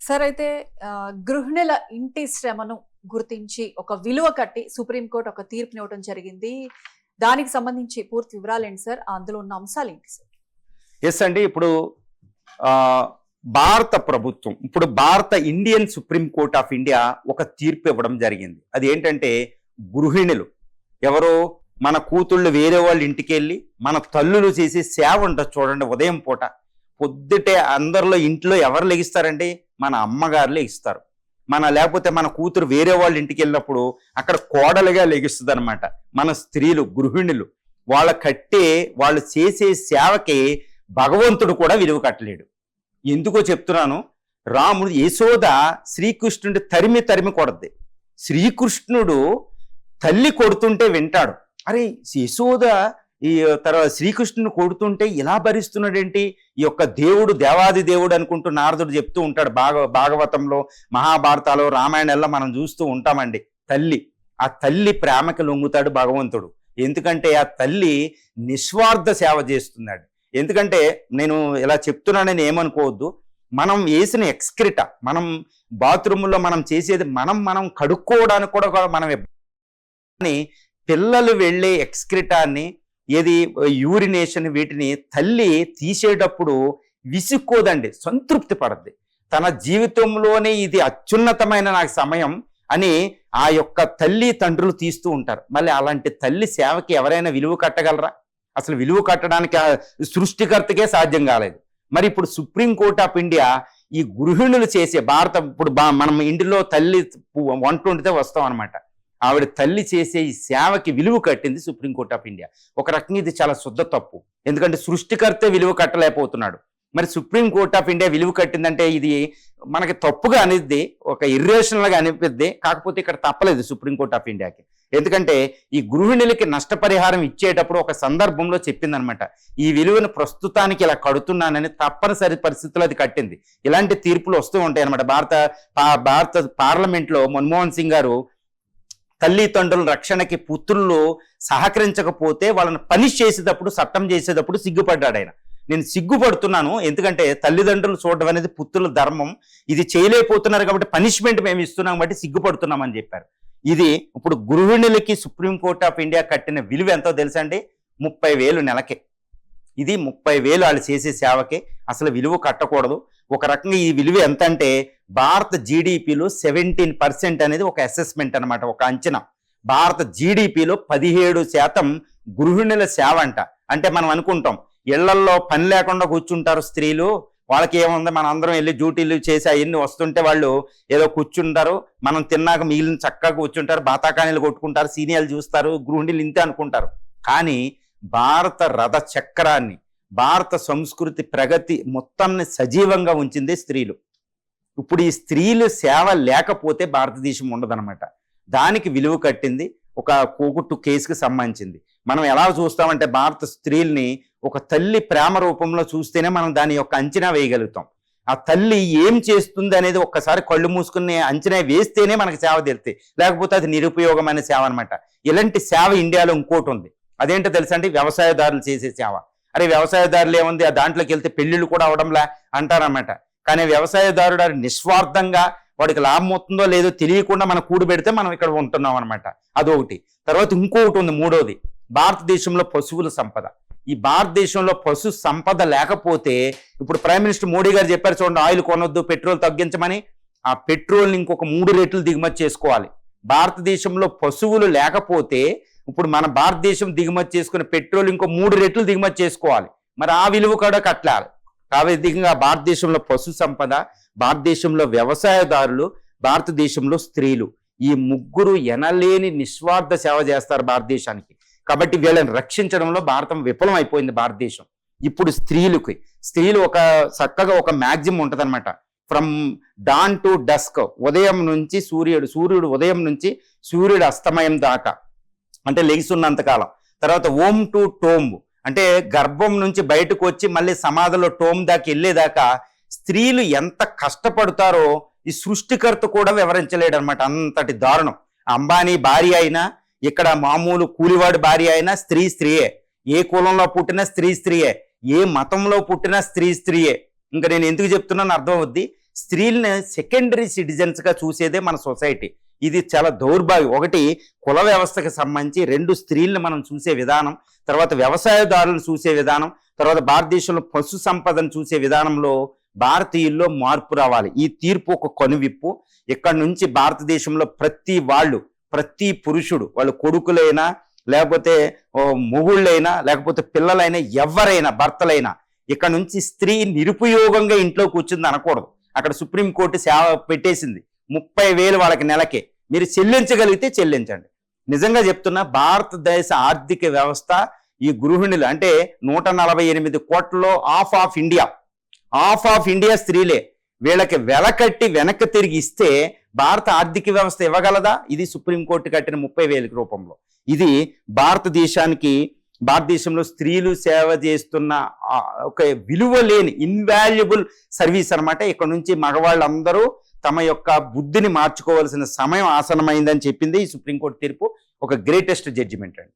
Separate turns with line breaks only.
Sir అయితే గృహిణుల ఇంటి శ్రమను గుర్తించి ఒక విలువ కట్టి సుప్రీంకోర్టు ఒక తీర్పునివ్వడం జరిగింది. దానికి సంబంధించి పూర్తి వివరాలేంటి సార్? అందులో ఉన్న అంశాలు ఏంటి సార్?
ఎస్ అండి. ఇప్పుడు భారత ప్రభుత్వం, ఇప్పుడు భారత Indian supreme court of India ఒక తీర్పు ఇవ్వడం జరిగింది. అది ఏంటంటే, గృహిణులు ఎవరో మన కూతుళ్ళు వేరే వాళ్ళ ఇంటికి వెళ్ళి మన తల్లులు చేసే సేవ ఉంటుంది చూడండి. ఉదయం పూట పొద్దుటే అందరిలో ఇంట్లో ఎవరు లెగిస్తారండి? మన అమ్మగారు లెగిస్తారు. లేకపోతే మన కూతురు వేరే వాళ్ళ ఇంటికి వెళ్ళినప్పుడు అక్కడ కోడలుగా లెగిస్తుంది అనమాట. మన స్త్రీలు గృహిణులు వాళ్ళు చేసే సేవకి భగవంతుడు కూడా విలువ కట్టలేడు. ఎందుకో చెప్తున్నాను. రాముడు యశోద శ్రీకృష్ణుడి తరిమి కొడద్ది. శ్రీకృష్ణుడు తల్లి కొడుతుంటే వింటాడు. అరే, యశోద ఈ తర్వాత శ్రీకృష్ణుని కొడుతుంటే ఇలా భరిస్తున్నాడేంటి ఈ యొక్క దేవుడు, దేవాది దేవుడు అనుకుంటూ నారదుడు చెప్తూ ఉంటాడు. భాగవతంలో, మహాభారతాలో, రామాయణంలో మనం చూస్తూ ఉంటామండి. ఆ తల్లి ప్రేమకి లొంగుతాడు భగవంతుడు. ఎందుకంటే ఆ తల్లి నిస్వార్థ సేవ చేస్తున్నాడు. ఎందుకంటే నేను ఇలా చెప్తున్నానని ఏమనుకోవద్దు. మనం వేసిన ఎక్స్క్రిట, మనం బాత్రూంలో మనం చేసేది మనం కడుక్కోవడానికి కూడా మనం పిల్లలు వెళ్ళే ఎక్స్క్రిటాన్ని, ఏది యూరినేషన్, వీటిని తల్లి తీసేటప్పుడు విసుక్కోదండి, సంతృప్తి పడద్ది. తన జీవితంలోనే ఇది అత్యున్నతమైన నాకు సమయం అని ఆ యొక్క తల్లి తండ్రులు తీస్తూ ఉంటారు. మళ్ళీ అలాంటి తల్లి సేవకి ఎవరైనా విలువ కట్టగలరా? అసలు విలువ కట్టడానికి సృష్టికర్తకే సాధ్యం కాలేదు. మరి ఇప్పుడు సుప్రీంకోర్ట్ ఆఫ్ ఇండియా ఈ గృహిణులు చేసే ఇప్పుడు మనం ఇంటిలో తల్లి వంట వండితే వస్తాం అనమాట. ఆవిడ తల్లి చేసే ఈ సేవకి విలువ కట్టింది సుప్రీంకోర్ట్ ఆఫ్ ఇండియా. ఒక రకంగా ఇది చాలా శుద్ధ తప్పు. ఎందుకంటే సృష్టికర్తే విలువ కట్టలేకపోతున్నాడు. మరి సుప్రీంకోర్ట్ ఆఫ్ ఇండియా విలువ కట్టిందంటే ఇది మనకి తప్పుగా అనేది, ఒక ఇర్రేషనల్గా అనిపిద్ది. కాకపోతే ఇక్కడ తప్పలేదు సుప్రీంకోర్ట్ ఆఫ్ ఇండియాకి. ఎందుకంటే ఈ గృహిణులకి నష్టపరిహారం ఇచ్చేటప్పుడు ఒక సందర్భంలో చెప్పిందనమాట, ఈ విలువను ప్రస్తుతానికి ఇలా కడుతున్నానని. తప్పనిసరి పరిస్థితుల్లో అది కట్టింది. ఇలాంటి తీర్పులు వస్తూ ఉంటాయి అనమాట. భారత పార్లమెంట్లో మన్మోహన్ సింగ్ గారు తల్లిదండ్రుల రక్షణకి పుత్రులు సహకరించకపోతే వాళ్ళని పనిష్ చేసేటప్పుడు, చట్టం చేసేటప్పుడు సిగ్గుపడ్డాడు ఆయన. నేను సిగ్గుపడుతున్నాను, ఎందుకంటే తల్లిదండ్రులు చూడడం అనేది పుత్రుల ధర్మం. ఇది చేయలేకపోతున్నారు కాబట్టి పనిష్మెంట్ మేము ఇస్తున్నాం కాబట్టి సిగ్గుపడుతున్నామని చెప్పారు. ఇది ఇప్పుడు గృహిణులకి సుప్రీంకోర్ట్ ఆఫ్ ఇండియా కట్టిన విలువ ఎంతో తెలుసా అండి? 30,000 నెలకే. ఇది 30,000 వాళ్ళు చేసే సేవకి అసలు విలువ కట్టకూడదు. ఒక రకంగా ఈ విలువ ఎంత అంటే, భారత జీడిపిలో 17% అనేది ఒక అసెస్మెంట్ అనమాట, ఒక అంచనా. భారత జీడిపిలో 17% గృహిణుల సేవ అంట. అంటే మనం అనుకుంటాం ఇళ్లల్లో పని లేకుండా కూర్చుంటారు స్త్రీలు, వాళ్ళకి ఏముంది, మన అందరం వెళ్ళి డ్యూటీలు చేసి అవన్నీ వస్తుంటే వాళ్ళు ఏదో కూర్చుంటారు, మనం తిన్నాక మిగిలిన చక్కగా కూర్చుంటారు, బాతాకానీలు కొట్టుకుంటారు, సీనియర్లు చూస్తారు, గృహిణులు ఇంతే అనుకుంటారు. కానీ భారత రథ చక్రాన్ని, భారత సంస్కృతి ప్రగతి మొత్తాన్ని సజీవంగా ఉంచింది స్త్రీలు. ఇప్పుడు ఈ స్త్రీలు సేవ లేకపోతే భారతదేశం ఉండదన్నమాట. దానికి విలువ కట్టింది ఒక కోకుట్టు కేసుకి సంబంధించింది. మనం ఎలా చూస్తామంటే, భారత స్త్రీల్ని ఒక తల్లి ప్రేమ రూపంలో చూస్తేనే మనం దాని యొక్క అంచనా వేయగలుగుతాం. ఆ తల్లి ఏం చేస్తుంది అనేది ఒక్కసారి కళ్ళు మూసుకుని అంచనా వేస్తేనే మనకు సేవ తెలుస్తాయి, లేకపోతే అది నిరుపయోగమైన సేవ అనమాట. ఇలాంటి సేవ ఇండియాలో ఇంకోటి ఉంది. అదేంటో తెలుసా అండి? వ్యవసాయదారులు చేసే సేవ. అరే, వ్యవసాయదారులు ఏముంది, ఆ దాంట్లోకి వెళ్తే పెళ్లిళ్ళు కూడా అవడంలా అంటారన్నమాట. కానీ వ్యవసాయదారుడు నిస్వార్థంగా వాడికి లాభం అవుతుందో లేదో తెలియకుండా మనం కూడి పెడితే మనం ఇక్కడ ఉంటున్నాం అనమాట. అదొకటి. తర్వాత ఇంకొకటి ఉంది, మూడోది, భారతదేశంలో పశువుల సంపద. ఈ భారతదేశంలో పశు సంపద లేకపోతే, ఇప్పుడు ప్రైమ్ మినిస్టర్ మోడీ గారు చెప్పారు చూడండి, ఆయిల్ కొనొద్దు, పెట్రోల్ తగ్గించమని. ఆ పెట్రోల్ని ఇంకొక 3 రెట్లు దిగుమతి చేసుకోవాలి. భారతదేశంలో పశువులు లేకపోతే ఇప్పుడు మన భారతదేశం దిగుమతి చేసుకునే పెట్రోల్ ఇంకో 3 రెట్లు దిగుమతి చేసుకోవాలి. మరి ఆ విలువ కూడా కట్టాలి. కాబట్టి భారతదేశంలో పశు సంపద, భారతదేశంలో వ్యవసాయదారులు, భారతదేశంలో స్త్రీలు, ఈ ముగ్గురు ఎనలేని నిస్వార్థ సేవ చేస్తారు భారతదేశానికి. కాబట్టి వీళ్ళని రక్షించడంలో భారతం విఫలం అయిపోయింది భారతదేశం. ఇప్పుడు స్త్రీలు ఒక చక్కగా ఒక మ్యాక్సిమం ఉంటుంది అనమాట. ఫ్రమ్ డాన్ టు డస్క్, ఉదయం నుంచి సూర్యుడు ఉదయం నుంచి సూర్యుడు అస్తమయం దాకా, అంటే లెగిసున్నంతకాలం. తర్వాత ఓం టు టోంబ్, అంటే గర్భం నుంచి బయటకు వచ్చి మళ్ళీ సమాధిలో టోమ్ దాకా వెళ్ళేదాకా స్త్రీలు ఎంత కష్టపడతారో ఈ సృష్టికర్త కూడా వివరించలేడు అనమాట. అంతటి దారుణం. అంబానీ భార్య అయినా, ఇక్కడ మామూలు కూలివాడి భార్య అయినా స్త్రీయే. ఏ కులంలో పుట్టినా స్త్రీయే. ఏ మతంలో పుట్టినా స్త్రీయే. ఇంకా నేను ఎందుకు చెప్తున్నాను అర్థం అవుద్ది. స్త్రీలని సెకండరీ సిటిజన్స్గా చూసేదే మన సొసైటీ. ఇది చాలా దౌర్భాగ్యం. ఒకటి, కుల వ్యవస్థకు సంబంధించి, రెండు, స్త్రీలను మనం చూసే విధానం, తర్వాత వ్యవసాయదారులను చూసే విధానం, తర్వాత భారతదేశంలో పశు సంపదను చూసే విధానంలో భారతీయుల్లో మార్పు రావాలి. ఈ తీర్పు ఒక కనువిప్పు. ఇక్కడ నుంచి భారతదేశంలో ప్రతి పురుషుడు, వాళ్ళు కొడుకులైనా లేకపోతే మొగుళ్ళైనా లేకపోతే పిల్లలైనా ఎవరైనా భర్తలైనా ఇక్కడ నుంచి స్త్రీ నిరుపయోగంగా ఇంట్లో కూర్చుంది అనకూడదు. అక్కడ సుప్రీంకోర్టు సేవ పెట్టేసింది 30,000 వాళ్ళకి నెలకే. మీరు చెల్లించగలిగితే చెల్లించండి. నిజంగా చెప్తున్నా, భారతదేశ ఆర్థిక వ్యవస్థ ఈ గృహిణులు అంటే 148 కోట్లలో హాఫ్ ఆఫ్ ఇండియా స్త్రీలే. వీళ్ళకి వెలకట్టి వెనక్కి తిరిగి ఇస్తే భారత ఆర్థిక వ్యవస్థ ఇవ్వగలదా? ఇది సుప్రీంకోర్టు కట్టిన 30,000 రూపంలో. ఇది భారతదేశంలో స్త్రీలు సేవ చేస్తున్న ఒక విలువ లేని ఇన్వాల్యుబుల్ సర్వీస్ అనమాట. ఇక్కడ నుంచి మగవాళ్ళందరూ తమ యొక్క బుద్ధిని మార్చుకోవాల్సిన సమయం ఆసనమైందని చెప్పింది ఈ సుప్రీంకోర్టు తీర్పు. ఒక గ్రేటెస్ట్ జడ్జిమెంట్ అండి.